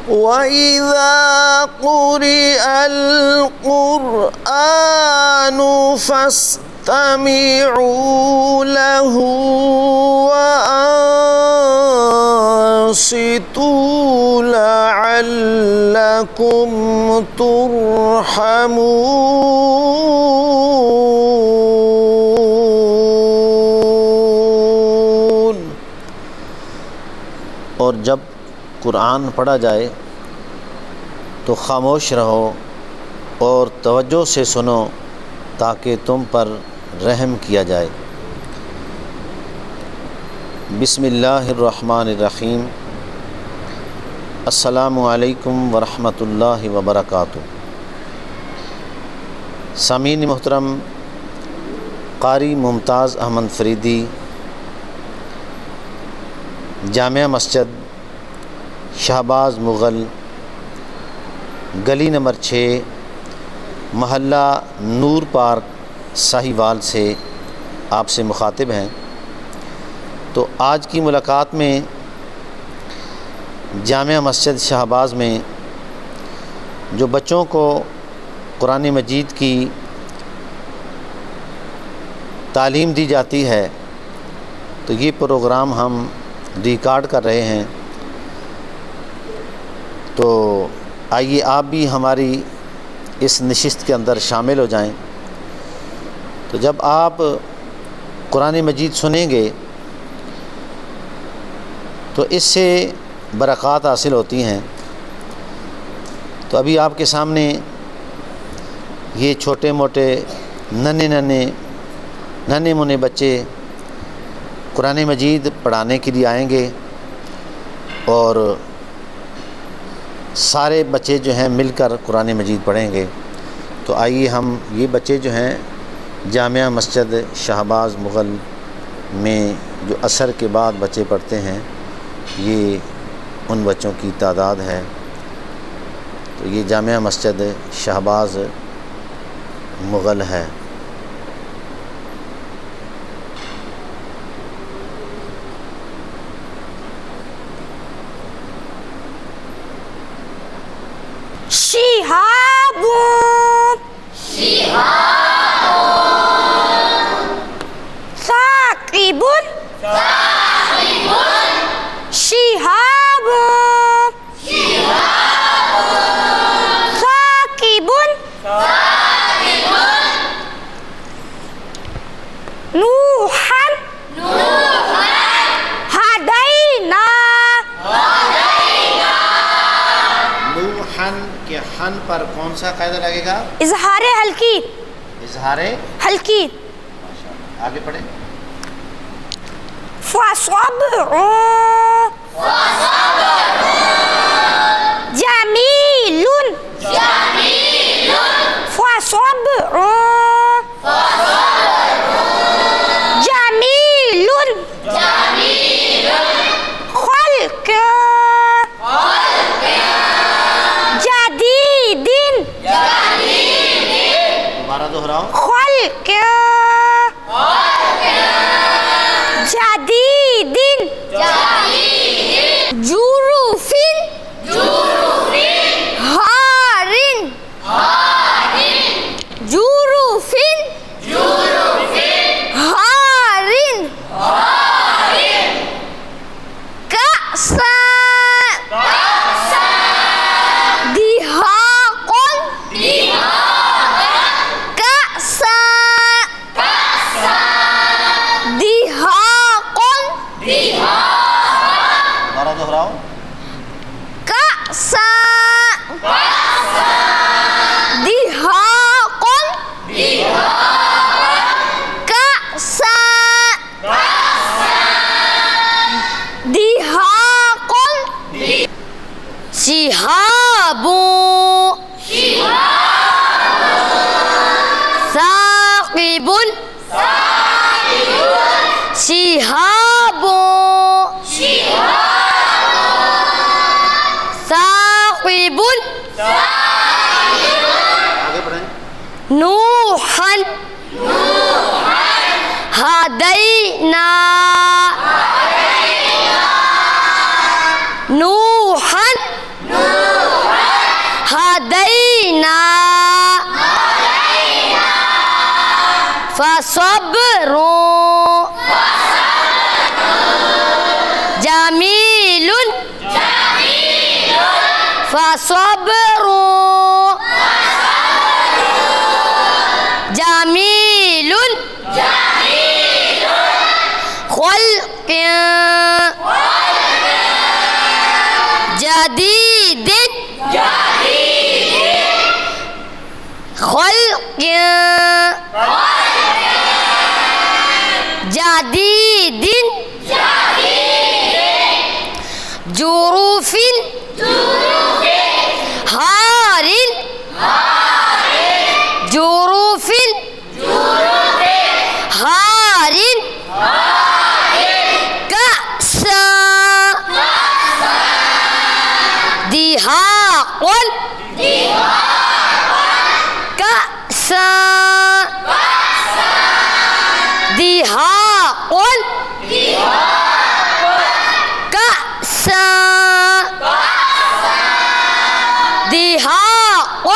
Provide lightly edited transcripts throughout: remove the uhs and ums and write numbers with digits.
وإذا قرئ القرآن فاستمعوا له وأنصتوا لعلكم ترحمون। और जब कुरान पढ़ा जाए तो खामोश रहो और तवज्जो से सुनो ताकि तुम पर रहम किया जाए। बिस्मिल्लाहिर्रहमानिर्रहीम। अस्सलामु अलैकुम वरहमतुल्लाहि वबरकातुहू। सामीन मोहतरम, कारी मुमताज़ अहमद फरीदी, जामिया मस्जिद शाहबाज मुग़ल, गली नंबर 6, महल्ला नूर पार्क, साहिवाल से आपसे मुखातिब हैं। तो आज की मुलाकात में जामिया मस्जिद शाहबाज में जो बच्चों को कुरान मजीद की तालीम दी जाती है, तो ये प्रोग्राम हम रिकॉर्ड कर रहे हैं। तो आइए आप भी हमारी इस नशिस्त के अंदर शामिल हो जाएं। तो जब आप कुरान मजीद सुनेंगे तो इससे बरक़ात हासिल होती हैं। तो अभी आपके सामने ये छोटे मोटे नन्हे मुन्ने बच्चे कुरान मजीद पढ़ाने के लिए आएंगे और सारे बच्चे जो हैं मिलकर कुरान मजीद पढ़ेंगे। तो आइए हम ये बच्चे जो हैं जामिया मस्जिद शाहबाज मुग़ल में जो असर के बाद बच्चे पढ़ते हैं, ये उन बच्चों की तादाद है। तो ये जामिया मस्जिद शाहबाज मुग़ल है। शिहाबुन साक़िबुन शिहाबुन साक़िबुन नूहन हदैना। नूहन के हन पर कौन सा कायदा लगेगा? इज़हारे हल्की। इज़हारे हल्की। माशाअल्लाह, आगे पढ़े। जमीलुन जमीलुन खल्क़ जदीदिन। दोबारा दोहराओ। खल्क़ जदीदिन जुरूफिन हारिन जुरूफिन हारिन कअसा दिहाक़ुन कअसा दिहाक़ुन दोबारा दोहराओ। कअसा दिहाक़ुन कअसा दिहाक़ुन शिहाबुन साक़िबुन शिहाबुन साक़िबुन आगे बढ़ें। नूहन हदैना नूहन فصبر جميل فصبر جميل خلق جديد خلق جديد جروف هار جروف هار كأسا دهاق كأسا دهاق كأسا دهاق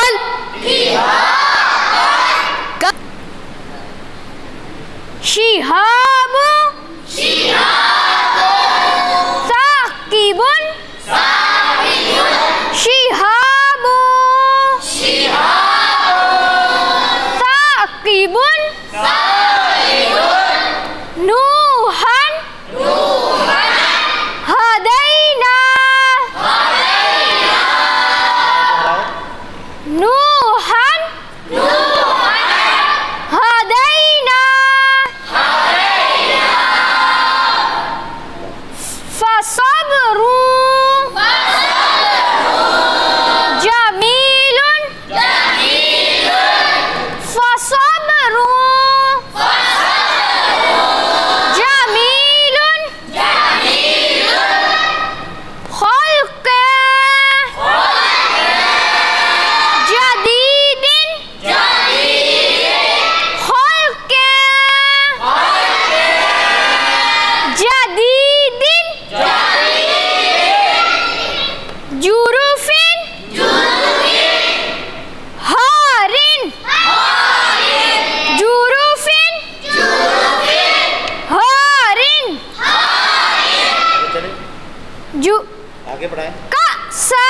شهاب ثاقب شهاب ثاقب نوحا هدينا نوحا هدينا فصبر جميل فصبر جميل خلق جديد خلق جديد جروف هار جروف هار आगे बढ़ाएं। كأسا